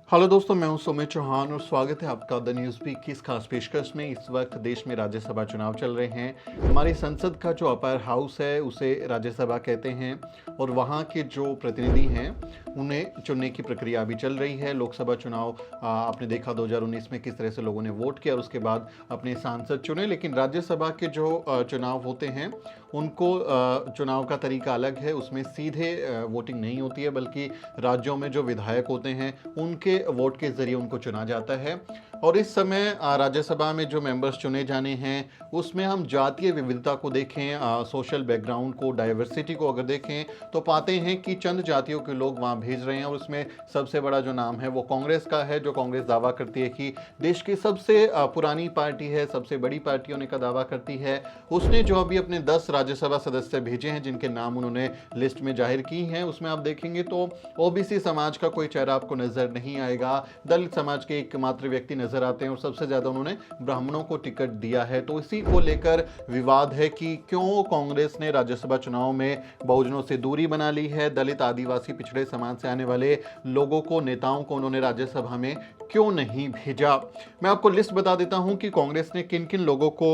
Hello दोस्तों, मैं हूं सुमित चौहान और स्वागत है आपका द न्यूज़ वीक की इस खास पेशकश में। इस वक्त देश में राज्यसभा चुनाव चल रहे हैं। हमारी संसद का जो अपर हाउस है उसे राज्यसभा कहते हैं और वहां के जो प्रतिनिधि हैं उन्हें चुनने की प्रक्रिया अभी चल रही है। लोकसभा चुनाव आपने देखा 2019 में किस तरह से लोगों ने वोट किया और उसके बाद अपने सांसद चुने, लेकिन राज्यसभा के जो चुनाव होते हैं उनको चुनाव का तरीका अलग है। उसमें सीधे वोटिंग नहीं होती है, बल्कि राज्यों में जो विधायक होते हैं उनके वोट के जरिए उनको चुना जाता है। और इस समय राज्यसभा में जो मेंबर्स चुने जाने हैं उसमें हम जातीय विविधता को देखें, सोशल बैकग्राउंड को, डाइवर्सिटी को अगर देखें तो पाते हैं कि चंद जातियों के लोग वहाँ भेज रहे हैं। और उसमें सबसे बड़ा जो नाम है वो कांग्रेस का है, जो कांग्रेस दावा करती है कि देश की सबसे पुरानी पार्टी है, सबसे बड़ी पार्टी होने का दावा करती है। उसने जो अभी अपने 10 राज्यसभा सदस्य भेजे हैं जिनके नाम उन्होंने लिस्ट में जाहिर की हैं, उसमें आप देखेंगे तो ओबीसी समाज का कोई चेहरा आपको नजर नहीं आएगा। दलित समाज के एकमात्र व्यक्ति नजर आते हैं और सबसे ज्यादा उन्होंने ब्राह्मणों को टिकट दिया है। तो इसी को लेकर विवाद है कि क्यों कांग्रेस ने राज्यसभा चुनाव में बहुजनों से दूरी बना ली है। दलित, आदिवासी, पिछड़े समाज से आने वाले लोगों को, नेताओं को उन्होंने राज्यसभा में क्यों नहीं भेजा। मैं आपको लिस्ट बता देता हूं कि कांग्रेस ने किन किन लोगों को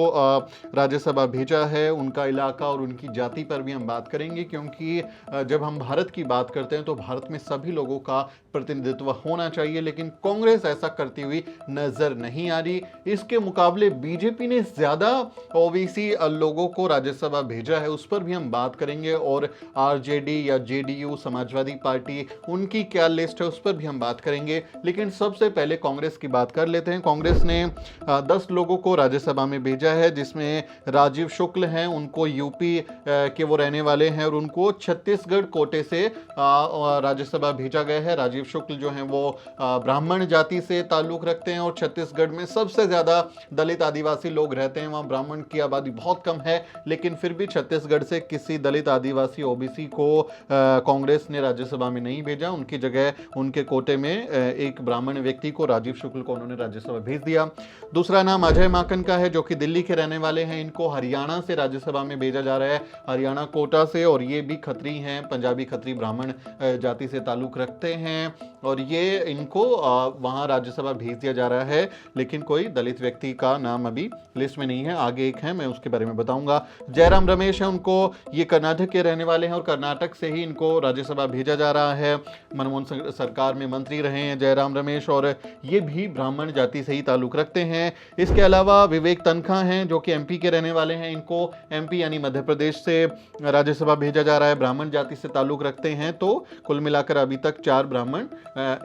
राज्यसभा भेजा है, उनका इलाका और उनकी जाति पर भी हम बात करेंगे, क्योंकि जब हम भारत की बात करते हैं तो भारत में सभी लोगों का प्रतिनिधित्व होना चाहिए, लेकिन कांग्रेस ऐसा करती हुई नजर नहीं आ रही। इसके मुकाबले बीजेपी ने ज्यादा ओबीसी लोगों को राज्यसभा भेजा है, उस पर भी हम बात करेंगे। और आरजेडी या जेडीयू, समाजवादी पार्टी, उनकी क्या लिस्ट है उस पर भी हम बात करेंगे। लेकिन सबसे पहले कांग्रेस की बात कर लेते हैं। कांग्रेस ने 10 लोगों को राज्यसभा में भेजा है, जिसमें राजीव शुक्ल हैं, उनको यूपी के वो रहने वाले हैं और उनको छत्तीसगढ़ कोटे से राज्यसभा भेजा गया है। राजीव शुक्ल जो हैं वो ब्राह्मण जाति से ताल्लुक रखते हैं और छत्तीसगढ़ में सबसे ज्यादा दलित, आदिवासी लोग रहते हैं। वहां ब्राह्मण की आबादी बहुत कम है, लेकिन फिर भी छत्तीसगढ़ से किसी दलित, आदिवासी, ओबीसी को कांग्रेस ने राज्यसभा में नहीं भेजा। उनकी जगह उनके कोटे में एक ब्राह्मण व्यक्ति को, राजीव शुक्ल को, उन्होंने राज्यसभा भेज दिया। दूसरा नाम अजय माकन का है, जो कि दिल्ली के रहने वाले हैं। इनको हरियाणा से राज्यसभा में भेजा जा रहा है, हरियाणा कोटा से, और ये भी खत्री हैं, पंजाबी खत्री ब्राह्मण जाति से ताल्लुक रखते हैं और ये इनको वहां राज्यसभा भेज दिया जा रहा है। लेकिन कोई दलित व्यक्ति का नाम अभी लिस्ट में नहीं है। आगे एक है, मैं उसके बारे में बताऊंगा। जयराम रमेश है, उनको, ये कर्नाटक के रहने वाले हैं और कर्नाटक से ही इनको राज्यसभा भेजा जा रहा है। मनमोहन सरकार में मंत्री रहे हैं जयराम रमेश और ये भी ब्राह्मण जाति से ही ताल्लुक रखते हैं। इसके अलावा विवेक तनखा हैं, जो कि एमपी के रहने वाले हैं। इनको एमपी यानी मध्य प्रदेश से राज्यसभा भेजा जा रहा है, ब्राह्मण जाति से ताल्लुक रखते हैं। तो कुल मिलाकर अभी तक 4 ब्राह्मण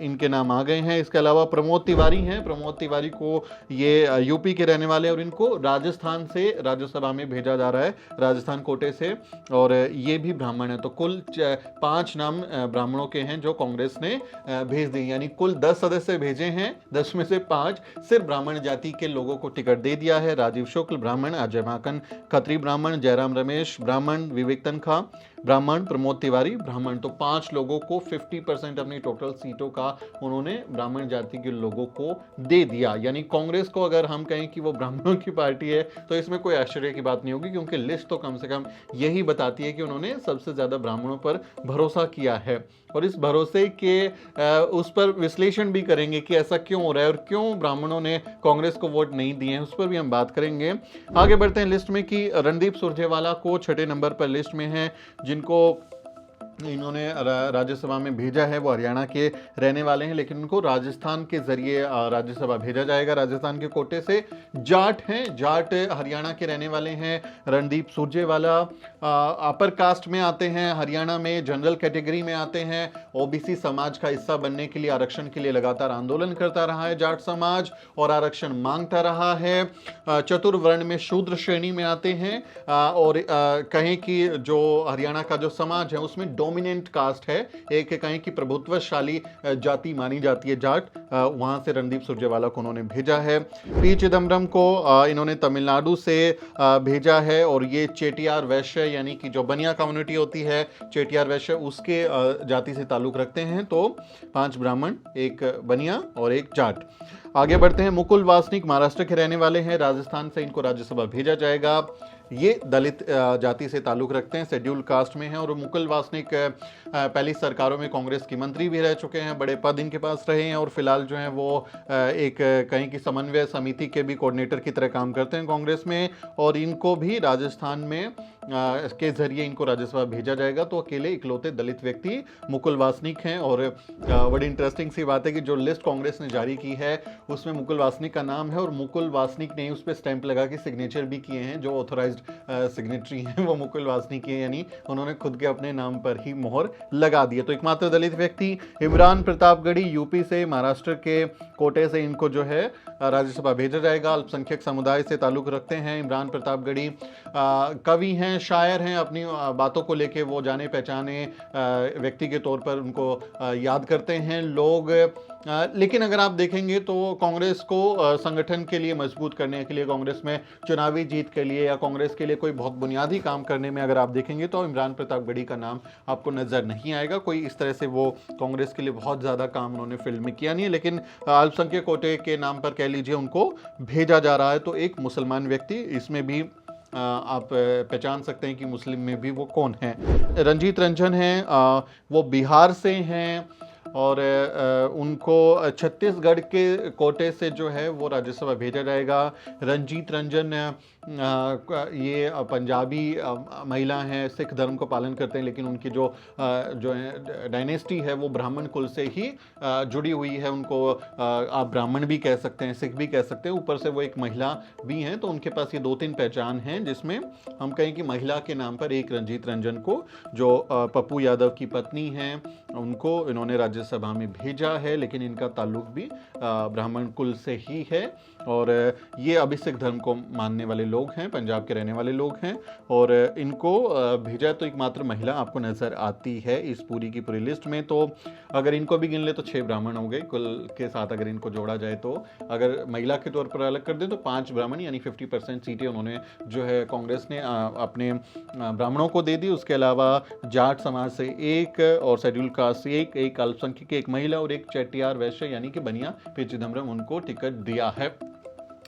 इनके नाम आ गए हैं। इसके अलावा प्रमोद तिवारी हैं, प्रमोद तिवारी को, ये यूपी के रहने वाले हैं और इनको राजस्थान से राज्यसभा में भेजा जा रहा है, राजस्थान कोटे से, और ये भी ब्राह्मण है। तो कुल 5 नाम ब्राह्मणों के हैं जो कांग्रेस ने भेज दिए, यानी कुल 10 सदस्य भेजे हैं, 10 में से 5 सिर्फ ब्राह्मण जाति के लोगों को टिकट दे दिया है। राजीव शुक्ल ब्राह्मण, अजय माकन खत्री ब्राह्मण, जयराम रमेश ब्राह्मण, विवेक तनखा ब्राह्मण, प्रमोद तिवारी ब्राह्मण। तो 5 लोगों को 50% अपनी टोटल सीटों का उन्होंने ब्राह्मण जाति के लोगों को दे दिया। यानी कांग्रेस को अगर हम कहें कि वो ब्राह्मणों की पार्टी है तो इसमें कोई आश्चर्य की बात नहीं होगी, क्योंकि लिस्ट तो कम से कम यही बताती है कि उन्होंने सबसे ज्यादा ब्राह्मणों पर भरोसा किया है। और इस भरोसे के उस पर विश्लेषण भी करेंगे कि ऐसा क्यों हो रहा है और क्यों ब्राह्मणों ने कांग्रेस को वोट नहीं दिए हैं, उस पर भी हम बात करेंगे। आगे बढ़ते हैं लिस्ट में कि रणदीप सुरजेवाला को 6ठे नंबर पर लिस्ट में है, जिनको इन्होंने राज्यसभा में भेजा है। वो हरियाणा के रहने वाले हैं, लेकिन उनको राजस्थान के जरिए राज्यसभा भेजा जाएगा, राजस्थान के कोटे से। जाट हैं, जाट हरियाणा के रहने वाले हैं। रणदीप सुरजेवाला अपर कास्ट में आते हैं, हरियाणा में जनरल कैटेगरी में आते हैं। ओबीसी समाज का हिस्सा बनने के लिए, आरक्षण के लिए लगातार आंदोलन करता रहा है जाट समाज और आरक्षण मांगता रहा है। चतुर्वर्ण में शूद्र श्रेणी में आते हैं और कहें कि जो हरियाणा का जो समाज है उसमें डोमिनेंट कास्ट है, एक कहें कि प्रभुत्वशाली जाति मानी जाती है जाट। वहां से रणदीप सुरजेवाला को उन्होंने भेजा है। पी चिदम्बरम को इन्होंने तमिलनाडु से भेजा है और ये चेटियार वैश्य, यानी कि जो बनिया कम्युनिटी होती है, चेटियार वैश्य, उसके जाति से ताल्लुक रखते हैं। तो 5 ब्राह्मण, एक बनिया और एक जाट। आगे बढ़ते हैं। मुकुल वासनिक महाराष्ट्र के रहने वाले हैं, राजस्थान से इनको राज्यसभा भेजा जाएगा। ये दलित जाति से ताल्लुक़ रखते हैं, शेड्यूल कास्ट में हैं और मुकुल वासनिक पहली सरकारों में कांग्रेस की मंत्री भी रह चुके हैं, बड़े पद इनके पास रहे हैं और फिलहाल जो है वो एक कहीं की समन्वय समिति के भी कोऑर्डिनेटर की तरह काम करते हैं कांग्रेस में। और इनको भी राजस्थान में के जरिए इनको राज्यसभा भेजा जाएगा। तो अकेले इकलौते दलित व्यक्ति मुकुल वासनिक हैं। और बड़ी इंटरेस्टिंग सी बात है कि जो लिस्ट कांग्रेस ने जारी की है उसमें मुकुल वासनिक का नाम है और मुकुल वासनिक ने उस पर स्टैंप लगा के सिग्नेचर भी किए हैं। जो ऑथोराइज्ड सिग्नेटरी हैं वो मुकुल वासनिक है, यानी उन्होंने खुद के अपने नाम पर ही मोहर लगा दी है। तो एकमात्र दलित व्यक्ति इमरान प्रतापगढ़ी यूपी से, महाराष्ट्र के कोटे से इनको जो है राज्यसभा भेजा जाएगा। अल्पसंख्यक समुदाय से ताल्लुक़ रखते हैं इमरान प्रतापगढ़ी, कवि हैं, शायर हैं, अपनी बातों को लेके वो जाने पहचाने व्यक्ति के तौर पर उनको याद करते हैं लोग। लेकिन अगर आप देखेंगे तो कांग्रेस को संगठन के लिए मजबूत करने के लिए, कांग्रेस में चुनावी जीत के लिए या कांग्रेस के लिए कोई बहुत बुनियादी काम करने में अगर आप देखेंगे तो इमरान प्रतापगढ़ी का नाम आपको नज़र नहीं आएगा। कोई इस तरह से वो कांग्रेस के लिए बहुत ज़्यादा काम उन्होंने फील्ड में किया नहीं है, लेकिन अल्पसंख्यक कोटे के नाम पर कह लीजिए उनको भेजा जा रहा है। तो एक मुसलमान व्यक्ति, इसमें भी आप पहचान सकते हैं कि मुस्लिम में भी वो कौन है। रंजीत रंजन हैं, वो बिहार से हैं और उनको छत्तीसगढ़ के कोटे से जो है वो राज्यसभा भेजा जाएगा। रंजीत रंजन ये पंजाबी महिला हैं, सिख धर्म को पालन करते हैं, लेकिन उनकी जो डायनेस्टी है वो ब्राह्मण कुल से ही जुड़ी हुई है। उनको आप ब्राह्मण भी कह सकते हैं, सिख भी कह सकते हैं, ऊपर से वो एक महिला भी हैं। तो उनके पास ये 2-3 पहचान हैं जिसमें हम कहें कि महिला के नाम पर एक रंजीत रंजन को, जो पप्पू यादव की पत्नी हैं, उनको इन्होंने राज्यसभा में भेजा है। लेकिन इनका ताल्लुक भी ब्राह्मण कुल से ही है और ये अभी सिख धर्म को मानने वाले लोग हैं, पंजाब के रहने वाले लोग हैं और इनको भेजा तो एकमात्र महिला आपको नज़र आती है इस पूरी की पूरी लिस्ट में। तो अगर इनको भी गिन ले तो 6 ब्राह्मण हो गए कुल के साथ, अगर इनको जोड़ा जाए तो। अगर महिला के तौर पर अलग कर दें तो 5 ब्राह्मण, यानी 50% सीटें उन्होंने जो है कांग्रेस ने अपने ब्राह्मणों को दे दी। उसके अलावा जाट समाज से 1 और शेड्यूल कास्ट से 1 अल्पसंख्यक, 1 महिला और 1 चेट्टियार वैश्य यानी कि बनिया पी चिदम्बरम, उनको टिकट दिया है।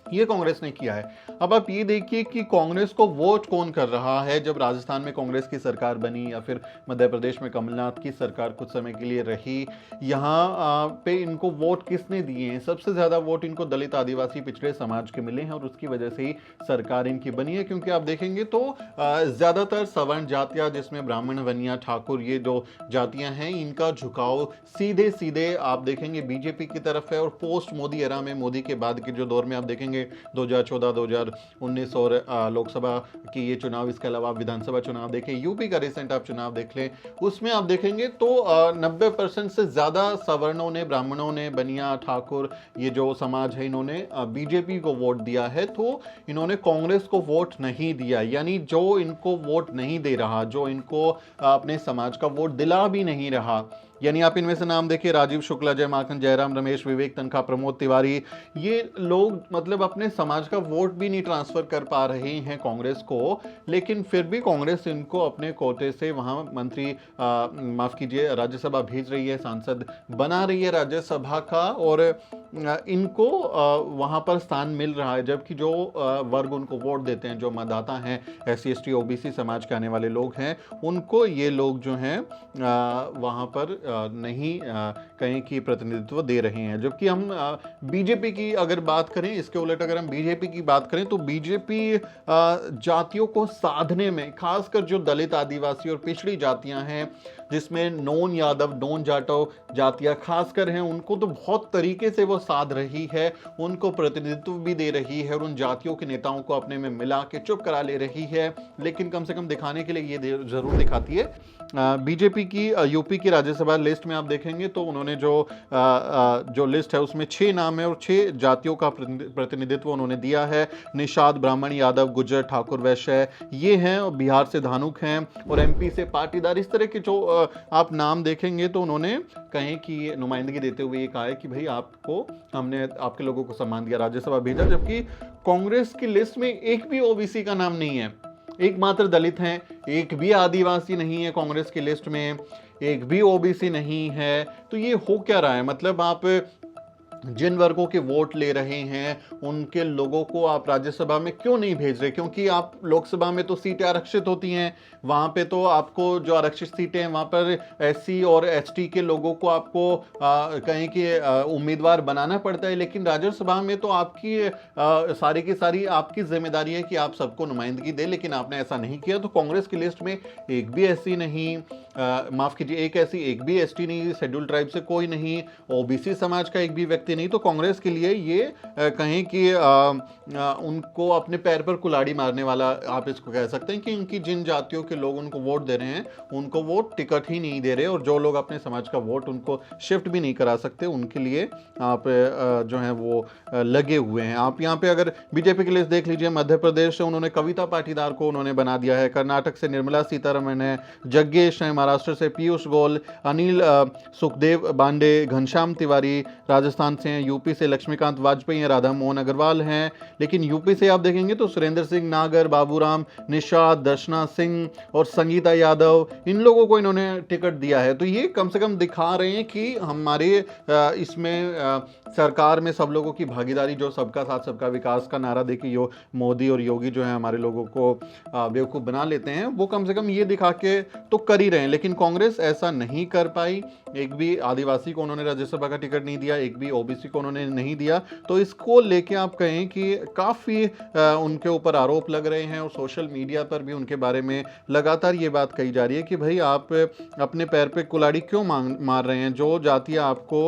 ये कांग्रेस ने किया है। अब आप ये देखिए कि कांग्रेस को वोट कौन कर रहा है। जब राजस्थान में कांग्रेस की सरकार बनी या फिर मध्य प्रदेश में कमलनाथ की सरकार कुछ समय के लिए रही, यहाँ पे इनको वोट किसने दिए हैं? सबसे ज़्यादा वोट इनको दलित, आदिवासी, पिछड़े समाज के मिले हैं और उसकी वजह से ही सरकार इनकी बनी है। क्योंकि आप देखेंगे तो ज़्यादातर सवर्ण जातियाँ, जिसमें ब्राह्मण, वनिया, ठाकुर, ये जो जातियाँ हैं, इनका झुकाव सीधे सीधे आप देखेंगे बीजेपी की तरफ है। और पोस्ट मोदी एरा में, मोदी के बाद के जो दौर में आप देखेंगे 2014, 2019 और लोकसभा की ये चुनाव, इसके अलावा विधानसभा चुनाव देखें, यूपी का रिसेंट आप चुनाव देख लें, उसमें आप देखेंगे तो 90% से ज़्यादा सवर्णों ने, ब्राह्मणों ने, बनिया, ठाकुर, ये जो समाज है, इन्होंने बीजेपी को वोट दिया है। तो इन्होंने कांग्रेस को वोट नहीं दिया। यानी जो इनको वोट नहीं दे रहा, जो इनको अपने समाज का वोट दिला भी नहीं रहा, यानी आप इनमें से नाम देखिए, राजीव शुक्ला, जय माखन, जयराम रमेश, विवेक तनखा, प्रमोद तिवारी, ये लोग मतलब अपने समाज का वोट भी नहीं ट्रांसफर कर पा रहे हैं कांग्रेस को। लेकिन फिर भी कांग्रेस इनको अपने कोटे से वहां मंत्री, माफ कीजिए, राज्यसभा भेज रही है, सांसद बना रही है राज्यसभा का और इनको वहां पर स्थान मिल रहा है। जबकि जो वर्ग उनको वोट देते हैं, जो मतदाता हैं, SC ST OBC समाज के आने वाले लोग हैं, उनको ये लोग जो हैं वहां पर नहीं कहीं की प्रतिनिधित्व दे रहे हैं। जबकि हम बीजेपी की अगर बात करें, इसके उलट अगर हम बीजेपी की बात करें तो बीजेपी जातियों को साधने में, खासकर जो दलित, आदिवासी और पिछड़ी जातियां हैं, जिसमें नोन यादव, नोन जाटव जातियां खासकर हैं, उनको तो बहुत तरीके से वो साध रही है, उनको प्रतिनिधित्व भी दे रही है और उन जातियों के नेताओं को अपने में मिला के चुप करा ले रही है। लेकिन कम से कम दिखाने के लिए ये जरूर दिखाती है। बीजेपी की यूपी की राज्यसभा लिस्ट में आप देखेंगे तो उन्होंने जो लिस्ट है उसमें 6 नाम है और 6 जातियों का प्रतिनिधित्व उन्होंने दिया है। निषाद, ब्राह्मण, यादव, गुज्जर, ठाकुर, वैश्य, ये हैं। और बिहार से धानुक हैं और MP से पाटीदार। इस तरह के जो आप नाम देखेंगे तो उन्होंने कहें कि नुमाइंदगी देते हुए ये कहा है कि भाई आपको, हमने आपके लोगों को सम्मान दिया, राज्यसभा भेजा। जबकि कांग्रेस की लिस्ट में एक भी OBC का नाम नहीं है, एकमात्र दलित हैं, एक भी आदिवासी नहीं है कांग्रेस की लिस्ट में, एक भी OBC नहीं है। तो ये हो क्या रहा है? मतलब आप जिन वर्गों के वोट ले रहे हैं उनके लोगों को आप राज्यसभा में क्यों नहीं भेज रहे? क्योंकि आप लोकसभा में तो सीटें आरक्षित होती हैं, वहां पे तो आपको जो आरक्षित सीटें हैं वहां पर एससी और एसटी के लोगों को आपको कहीं कि उम्मीदवार बनाना पड़ता है, लेकिन राज्यसभा में तो आपकी सारी की सारी आपकी जिम्मेदारी है कि आप सबको नुमाइंदगी दे, लेकिन आपने ऐसा नहीं किया। तो कांग्रेस की लिस्ट में एक भी एससी नहीं, माफ कीजिए, एक ऐसी एक भी एसटी नहीं, शेड्यूल ट्राइब से कोई नहीं, ओबीसी समाज का एक भी व्यक्ति नहीं। तो कांग्रेस के लिए ये कहें कि उनको अपने पैर पर कुल्हाड़ी मारने वाला आप इसको कह सकते हैं कि उनकी जिन जातियों के लोग उनको वोट दे रहे हैं उनको वो टिकट ही नहीं दे रहे, और जो लोग अपने समाज का वोट उनको शिफ्ट भी नहीं करा सकते उनके लिए आप जो है वो लगे हुए हैं। आप यहाँ पे अगर बीजेपी की लिस्ट देख लीजिए, मध्य प्रदेश से उन्होंने कविता पाटीदार को उन्होंने बना दिया है, कर्नाटक से निर्मला सीतारमण है, जग्गेश है, महाराष्ट्र से पीयूष गोयल, अनिल सुखदेव बांडे, घनश्याम तिवारी राजस्थान से हैं, यूपी से लक्ष्मीकांत वाजपेयी हैं, राधा मोहन अग्रवाल हैं। लेकिन यूपी से आप देखेंगे तो सुरेंद्र सिंह नागर, बाबूराम निषाद, दर्शना सिंह और संगीता यादव, इन लोगों को इन्होंने टिकट दिया है। तो ये कम से कम दिखा रहे हैं कि हमारे इसमें सरकार में सब लोगों की भागीदारी, जो सबका साथ सबका विकास का नारा देके मोदी और योगी जो है हमारे लोगों को बेवकूफ़ बना लेते हैं, वो कम से कम ये दिखा के तो कर ही रहे हैं। लेकिन कांग्रेस ऐसा नहीं कर पाई। एक भी आदिवासी को उन्होंने राज्यसभा का टिकट नहीं दिया, एक भी ओबीसी को उन्होंने नहीं दिया। तो इसको लेके आप कहें कि काफ़ी उनके ऊपर आरोप लग रहे हैं, और सोशल मीडिया पर भी उनके बारे में लगातार ये बात कही जा रही है कि भाई आप अपने पैर पे कुल्हाड़ी क्यों मार रहे हैं? जो जातियाँ आपको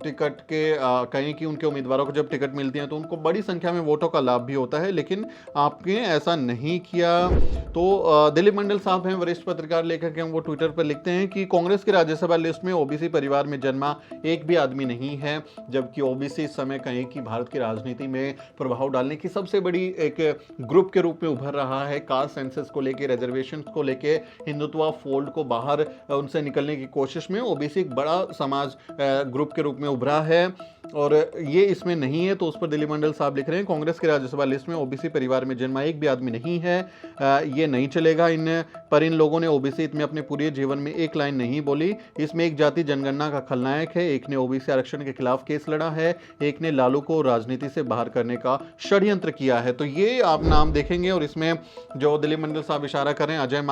टिकट के कहें कि उनके उम्मीदवारों को जब टिकट मिलती हैं तो उनको बड़ी संख्या में वोटों का लाभ भी होता है, लेकिन आपने ऐसा नहीं किया। तो दिलीप मंडल साहब हैं, वरिष्ठ पत्रकार लेखक हैं, वो ट्विटर पर लिखते हैं कि कांग्रेस की राज्यसभा लिस्ट में ओबीसी परिवार में जन्मा एक भी आदमी नहीं है, जबकि ओबीसी इस समय कहें कि भारत की राजनीति में प्रभाव डालने की सबसे बड़ी एक ग्रुप के रूप में उभर रहा है। कास्ट सेंसस को लेके, रिजर्वेशन को लेके, हिंदुत्व फोल्ड को बाहर उनसे निकलने की कोशिश में ओबीसी एक बड़ा समाज ग्रुप के रूप में उभरा है, और ये इसमें नहीं है। तो उस पर दिलीप मंडल साहब लिख रहे हैं, कांग्रेस की राज्यसभा लिस्ट में ओबीसी परिवार में जन्मा एक भी आदमी नहीं है, ये नहीं चलेगा। इन लोगों ने ओबीसी में अपने पूरे जीवन में एक लाइन नहीं बोली। इसमें एक जाति जनगणना का खलनायक है, एक ने ओबीसी आरक्षण के खिलाफ केस लड़ा है, एक ने लालू को राजनीति से बाहर करने का षड्यंत्र किया है। तो ये आप नाम देखेंगे, और इसमें जो दिलीप मंडल साहब इशारा कर रहे हैं, अजय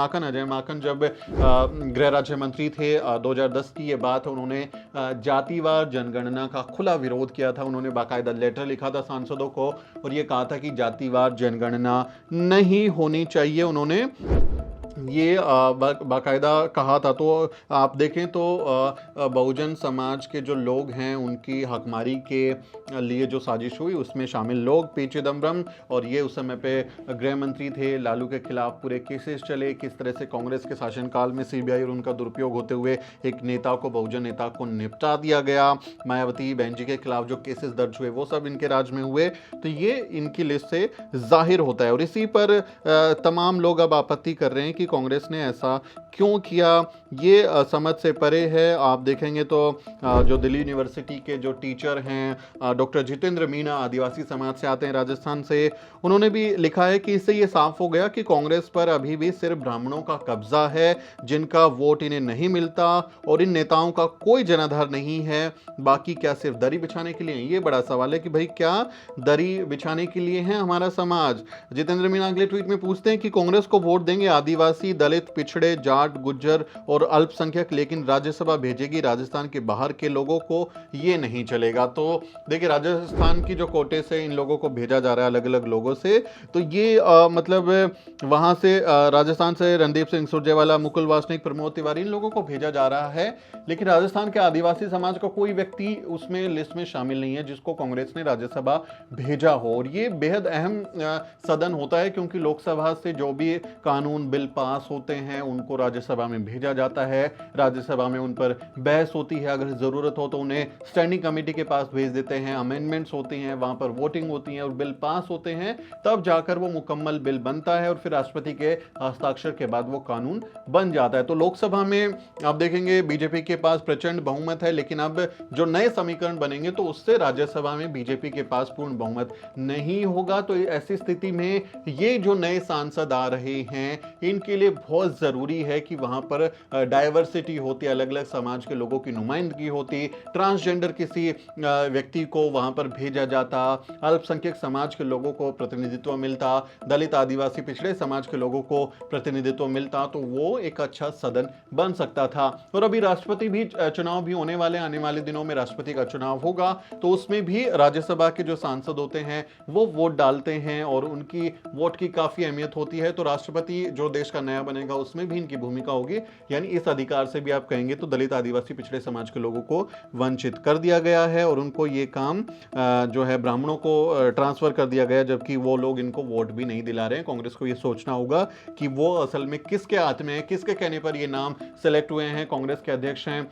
माकन जब गृह राज्य मंत्री थे 2010 की ये बात, उन्होंने जातिवार जनगणना का खुला विरोध किया था। उन्होंने बाकायदा लेटर लिखा था सांसदों को, और ये कहा था कि जातिवार जनगणना नहीं होनी चाहिए। उन्होंने ये बाकायदा कहा था। तो आप देखें तो बहुजन समाज के जो लोग हैं उनकी हकमारी के लिए जो साजिश हुई उसमें शामिल लोग पी चिदम्बरम, और ये उस समय पे गृह मंत्री थे। लालू के खिलाफ पूरे केसेस चले, किस तरह से कांग्रेस के शासनकाल में सीबीआई और उनका दुरुपयोग होते हुए एक नेता को, बहुजन नेता को निपटा दिया गया। मायावती बहन जी के खिलाफ जो केसेस दर्ज हुए वो सब इनके राज में हुए। तो ये इनकी लिस्ट से जाहिर होता है, और इसी पर तमाम लोग अब आपत्ति कर रहे हैं कि कांग्रेस ने ऐसा क्यों किया। ये समझ से परे है। आप देखेंगे तो जो दिल्ली यूनिवर्सिटी के जो टीचर हैं डॉक्टर जितेंद्र मीना, आदिवासी समाज से आते हैं, राजस्थान से, उन्होंने भी लिखा है कि इससे ये साफ हो गया कि कांग्रेस पर अभी भी सिर्फ ब्राह्मणों का कब्जा है, जिनका वोट इन्हें नहीं मिलता, और इन नेताओं का कोई जनाधार नहीं है। बाकी क्या सिर्फ दरी बिछाने के लिए? ये बड़ा सवाल है कि भाई क्या दरी बिछाने के लिए है हमारा समाज? जितेंद्र मीना अगले ट्वीट में पूछते हैं कि कांग्रेस को वोट देंगे आदिवासी, दलित, पिछड़े, जाट, गुज्जर और अल्पसंख्यक, लेकिन राज्यसभा भेजेगी राजस्थान के बाहर के लोगों को, ये नहीं चलेगा। तो देखिए, राजस्थान की जो कोटे से इन लोगों को भेजा जा रहा है, अलग अलग लोगों से, तो ये मतलब वहां से राजस्थान से रणदीप सिंह सुरजेवाला, मुकुल वासनिक, प्रमोद तिवारी, इन लोगों को भेजा जा रहा है, लेकिन राजस्थान के आदिवासी समाज का कोई व्यक्ति उसमें लिस्ट में शामिल नहीं है जिसको कांग्रेस ने राज्यसभा भेजा हो। और ये बेहद अहम सदन होता है, क्योंकि लोकसभा से जो भी कानून बिल पास होते हैं उनको राज्यसभा में भेजा जाता है, राज्यसभा में उन पर बहस होती है, अगर जरूरत हो तो उन्हें स्टैंडिंग कमेटी के पास भेज देते हैं, अमेंडमेंट्स होती हैं, वहां पर वोटिंग होती है और बिल पास होते हैं, तब जाकर वो मुकम्मल बिल बनता है और फिर राष्ट्रपति के हस्ताक्षर के बाद वो कानून बन जाता है। तो लोकसभा में आप देखेंगे बीजेपी के पास प्रचंड बहुमत है, लेकिन अब जो नए समीकरण बनेंगे तो उससे राज्यसभा में बीजेपी के पास पूर्ण बहुमत नहीं होगा। तो ऐसी स्थिति में ये जो नए सांसद आ रहे हैं, इन उनके लिए बहुत ज़रूरी है कि वहाँ पर डाइवर्सिटी होती, अलग अलग समाज के लोगों की नुमाइंदगी होती, ट्रांसजेंडर किसी व्यक्ति को वहाँ पर भेजा जाता, अल्पसंख्यक समाज के लोगों को प्रतिनिधित्व मिलता, दलित आदिवासी पिछड़े समाज के लोगों को प्रतिनिधित्व मिलता, तो वो एक अच्छा सदन बन सकता था। और अभी राष्ट्रपति भी चुनाव भी होने वाले, आने वाले दिनों में राष्ट्रपति का चुनाव होगा, तो उसमें भी राज्यसभा के जो सांसद होते हैं वो वोट डालते हैं और उनकी वोट की काफी अहमियत होती है। तो राष्ट्रपति जो देश का नया बनेगा उसमें भी इनकी भूमिका होगी। यानी इस अधिकार से भी आप कहेंगे तो दलित आदिवासी पिछड़े समाज के लोगों को वंचित कर दिया गया है और उनको ये काम जो है ब्राह्मणों को ट्रांसफर कर दिया गया, जबकि वो लोग इनको वोट भी नहीं दिला रहे हैं। कांग्रेस को ये सोचना होगा कि वो असल में किसके हाथ में है, किसके कहने पर ये नाम सेलेक्ट हुए हैं। कांग्रेस के अध्यक्ष हैं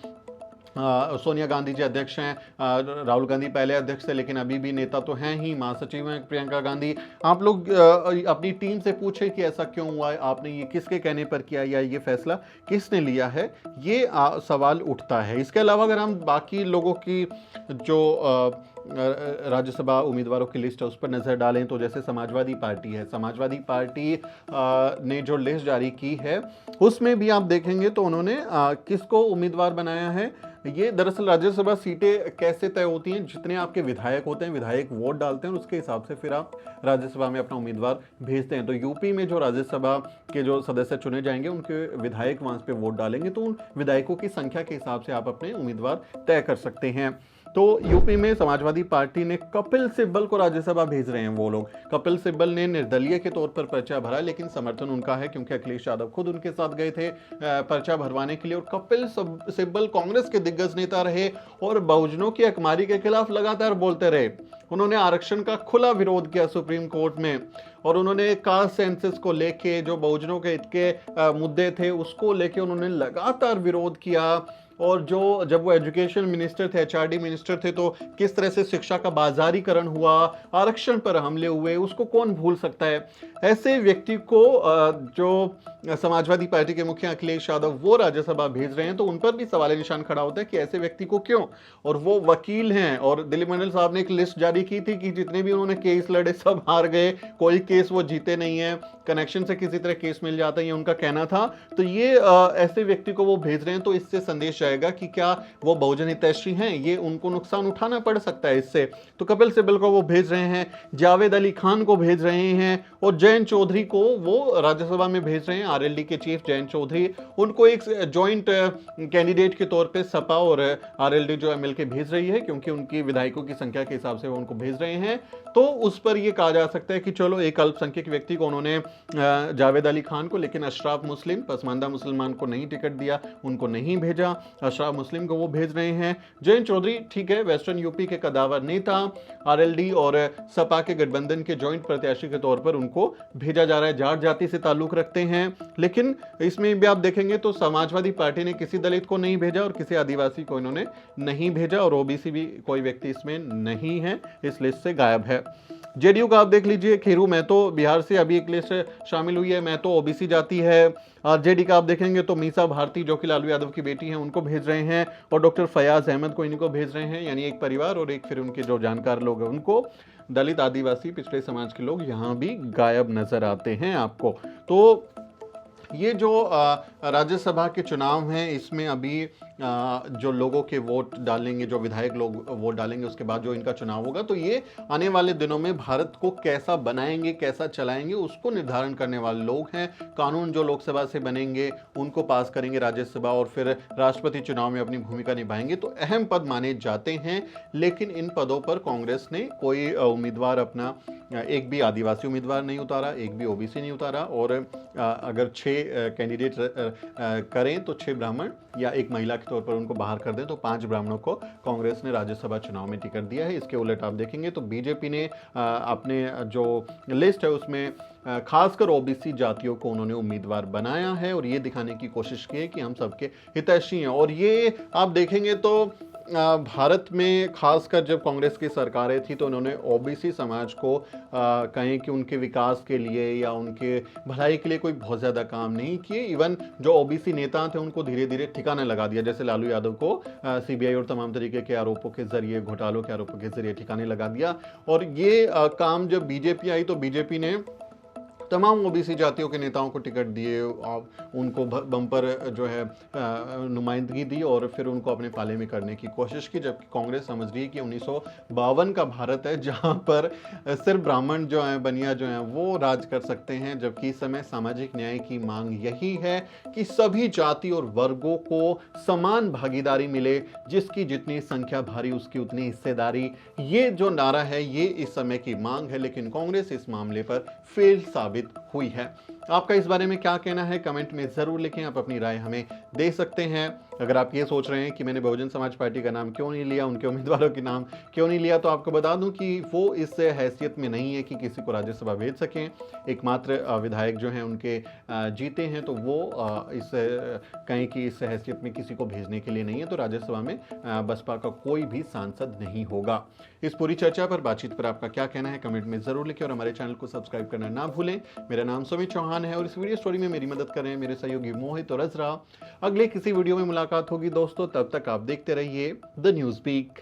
सोनिया गांधी जी अध्यक्ष हैं, राहुल गांधी पहले अध्यक्ष थे लेकिन अभी भी नेता तो हैं ही, महासचिव हैं प्रियंका गांधी। आप लोग अपनी टीम से पूछें कि ऐसा क्यों हुआ है, आपने ये किसके कहने पर किया या ये फैसला किसने लिया है, ये सवाल उठता है। इसके अलावा अगर हम बाकी लोगों की जो राज्यसभा उम्मीदवारों की लिस्ट है उस पर नज़र डालें तो जैसे समाजवादी पार्टी है, समाजवादी पार्टी ने जो लिस्ट जारी की है उसमें भी आप देखेंगे तो उन्होंने किसको उम्मीदवार बनाया है। ये दरअसल राज्यसभा सीटें कैसे तय होती हैं, जितने आपके विधायक होते हैं, विधायक वोट डालते हैं और उसके हिसाब से फिर आप राज्यसभा में अपना उम्मीदवार भेजते हैं। तो यूपी में जो राज्यसभा के जो सदस्य चुने जाएंगे उनके विधायक वहां पे वोट डालेंगे, तो उन विधायकों की संख्या के हिसाब से आप अपने उम्मीदवार तय कर सकते हैं। तो यूपी में समाजवादी पार्टी ने कपिल सिब्बल को राज्यसभा भेज रहे हैं वो लोग। कपिल सिब्बल ने निर्दलीय के तौर पर पर्चा भरा, लेकिन समर्थन उनका है क्योंकि अखिलेश यादव खुद उनके साथ गए थे पर्चा भरवाने के लिए। और कपिल सिब्बल कांग्रेस के दिग्गज नेता रहे और बहुजनों की अकमारी के खिलाफ लगातार बोलते रहे। उन्होंने आरक्षण का खुला विरोध किया सुप्रीम कोर्ट में और उन्होंने कास्ट सेंसस को लेके जो बहुजनों के हित के मुद्दे थे उसको लेके उन्होंने लगातार विरोध किया। और जो जब वो एजुकेशन मिनिस्टर थे, एचआरडी मिनिस्टर थे, तो किस तरह से शिक्षा का बाजारीकरण हुआ, आरक्षण पर हमले हुए, उसको कौन भूल सकता है। ऐसे व्यक्ति को जो समाजवादी पार्टी के मुखिया अखिलेश यादव वो राज्यसभा भेज रहे हैं, तो उन पर भी सवाल निशान खड़ा होता है कि ऐसे व्यक्ति को क्यों। और वो वकील हैं और दिलीप मंडल साहब ने एक लिस्ट जारी की थी कि जितने भी उन्होंने केस लड़े सब हार गए, कोई केस वो जीते नहीं है, कनेक्शन से किसी तरह केस मिल जाता है, ये उनका कहना था। तो ये ऐसे व्यक्ति को वो भेज रहे हैं, तो इससे संदेश जाएगा कि क्या वो बहुजन हितैषी हैं, ये उनको नुकसान उठाना पड़ सकता है इससे। तो कपिल सिब्बल को वो भेज रहे हैं, जावेद अली खान को भेज रहे हैं और जयंत चौधरी को वो राज्यसभा में भेज रहे हैं। आरएलडी के चीफ जयंत चौधरी, उनको एक जॉइंट कैंडिडेट के तौर पे सपा और आरएलडी जो एमएलके भेज रही है, क्योंकि उनकी विधायकों की संख्या के हिसाब से वो उनको भेज रहे हैं। तो उस पर ये कहा जा सकता है कि चलो एक अल्पसंख्यक व्यक्ति को उन्होंने जावेद अली खान को, लेकिन अशराफ मुस्लिम पसमानदा मुसलमान को नहीं टिकट दिया, उनको नहीं भेजा, अशराफ मुस्लिम को वो भेज रहे हैं। जयंत चौधरी ठीक है, वेस्टर्न यूपी के कदावर नेता, आरएलडी और सपा के गठबंधन के जॉइंट प्रत्याशी के तौर पर उनको भेजा जा रहा है। जाट जाति से ताल्लुक रखते हैं, लेकिन इसमें भी आप देखेंगे तो समाजवादी पार्टी ने किसी दलित को नहीं भेजा और किसी आदिवासी को इन्होंने नहीं भेजा और ओबीसी भी कोई व्यक्ति इसमें नहीं है, इस लिस्ट से गायब है। जेडीयू का आप देख लीजिए, खेरू महतो बिहार से अभी एक लिस्ट शामिल हुई है, महतो ओबीसी जाति है। आरजेडी का आप देखेंगे तो मीसा भारती जो कि लालू यादव की बेटी हैं उनको भेज रहे हैं और डॉक्टर फयाज अहमद को इनको भेज रहे हैं, यानी एक परिवार और एक फिर उनके जो जानकार लोग हैं उनको। दलित आदिवासी पिछड़े समाज के लोग यहाँ भी गायब नजर आते हैं आपको। तो ये जो राज्यसभा के चुनाव हैं इसमें अभी जो लोगों के वोट डालेंगे, जो विधायक लोग वोट डालेंगे, उसके बाद जो इनका चुनाव होगा, तो ये आने वाले दिनों में भारत को कैसा बनाएंगे, कैसा चलाएंगे, उसको निर्धारण करने वाले लोग हैं। कानून जो लोकसभा से बनेंगे उनको पास करेंगे राज्यसभा और फिर राष्ट्रपति चुनाव में अपनी भूमिका निभाएंगे। तो अहम पद माने जाते हैं, लेकिन इन पदों पर कांग्रेस ने कोई उम्मीदवार अपना, एक भी आदिवासी उम्मीदवार नहीं उतारा, एक भी ओबीसी नहीं उतारा और अगर 6 कैंडिडेट करें तो 6 ब्राह्मण या एक महिला के तौर पर उनको बाहर कर दें, तो 5 ब्राह्मणों को कांग्रेस ने राज्यसभा चुनाव में टिकट दिया है। इसके उलट आप देखेंगे तो बीजेपी ने अपने जो लिस्ट है उसमें खासकर ओबीसी जातियों को उन्होंने उम्मीदवार बनाया है और ये दिखाने की कोशिश की है कि हम सबके हितैषी हैं। और ये आप देखेंगे तो भारत में खासकर जब कांग्रेस की सरकारें थी तो उन्होंने ओबीसी समाज को कहें कि उनके विकास के लिए या उनके भलाई के लिए कोई बहुत ज़्यादा काम नहीं किए। इवन जो ओबीसी नेता थे उनको धीरे धीरे ठिकाने लगा दिया, जैसे लालू यादव को सीबीआई और तमाम तरीके के आरोपों के जरिए, घोटालों के आरोपों के जरिए ठिकाने लगा दिया। और ये काम जब बीजेपी आई तो बीजेपी ने तमाम ओबीसी जातियों के नेताओं को टिकट दिए और उनको बम्पर जो है नुमाइंदगी दी और फिर उनको अपने पाले में करने की कोशिश की, जबकि कांग्रेस समझ रही है कि 1952 का भारत है जहां पर सिर्फ ब्राह्मण जो हैं, बनिया जो हैं वो राज कर सकते हैं, जबकि इस समय सामाजिक न्याय की मांग यही है कि सभी जाति और वर्गों को समान भागीदारी मिले, जिसकी जितनी संख्या भारी उसकी उतनी हिस्सेदारी। ये जो नारा है ये इस समय की मांग है, लेकिन कांग्रेस इस मामले पर फेल साबित हुई है। आपका इस बारे में क्या कहना है कमेंट में जरूर लिखें। आप अपनी राय हमें दे सकते हैं। अगर आप ये सोच रहे हैं कि मैंने बहुजन समाज पार्टी का नाम क्यों नहीं लिया, उनके उम्मीदवारों के नाम क्यों नहीं लिया, तो आपको बता दूं कि वो इस हैसियत में नहीं है कि किसी को राज्यसभा भेज सकें। एकमात्र विधायक जो हैं उनके जीते हैं, तो वो इस कहीं की इस हैसियत में किसी को भेजने के लिए नहीं है, तो राज्यसभा में बसपा का कोई भी सांसद नहीं होगा। इस पूरी चर्चा पर, बातचीत पर आपका क्या कहना है कमेंट में जरूर लिखें और हमारे चैनल को सब्सक्राइब करना ना भूलें। मेरा नाम सुमित चौहान है और इस वीडियो स्टोरी में मेरी मदद कर रहे हैं मेरे सहयोगी मोहित और अजरा। अगले किसी वीडियो में मुलाकात होगी दोस्तों, तब तक आप देखते रहिए द न्यूज़ वीक।